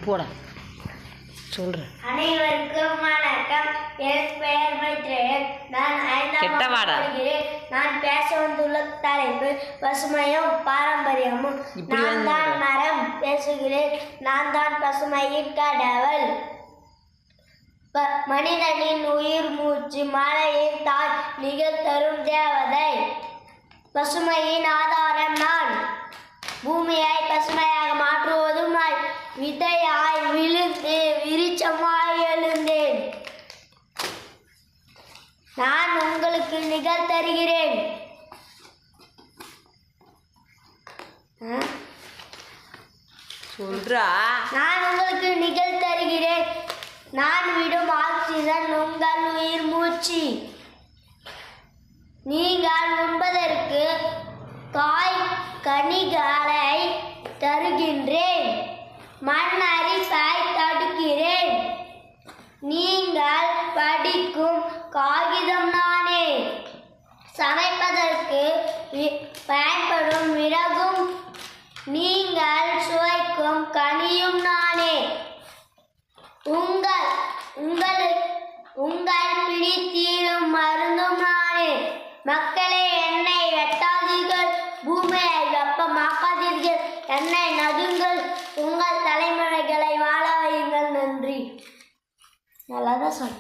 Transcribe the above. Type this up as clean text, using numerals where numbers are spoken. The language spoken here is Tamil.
போடா சொல்கிறேன். அனைவருக்கும் வணக்கம். என் பெயர் மைத்ரேயன். நான் 5ஆம் வகுப்பு படிக்கிறேன். நான் பேச வந்துள்ள தலைப்பு பசுமையும் பாரம்பரியமும். நான் தான் மரம் பேசுகிறேன். நான் தான் பசுமையின் கடவுள். மனிதனின் உயிர் மூச்சு மழையின் தாய் நிகழ்த்தரும் தேவதை. பசுமையின் ஆதாரம் நான். பூமியை பசுமையாக மாற்றுவதும் நான். விதையாய் விழுந்து விருட்சமாய் எழுந்தேன். நான் உங்களுக்கு நிகழ்த்தருகிறேன். சொல்றா. நான் உங்களுக்கு நிகழ்த்தருகிறேன். நான் விடும் ஆக்சிஜன் உங்கள் உயிர் மூச்சு. நீங்கள் உண்பதற்கு காய் கனிகளை தருகின்றேன். மண் அரிப்பை தடுக்கிறேன். நீங்கள் படிக்கும் காகிதம் நானே. சமைப்பதற்கு பயன்படும் விறகும் நீங்கள் சுவைக்கும் கனியும் நானே. உங்கள் பிடி தீரும் மருந்தும் நானே. மக்களே, என்னை வெட்டாதீர்கள், பூமியை வெப்பமாக்காதீர்கள், என்னை நதுங்கள், உங்கள் தலைமுறைகளை வாழ வையுங்கள். நன்றி. நல்லா தான் சொன்னேன்.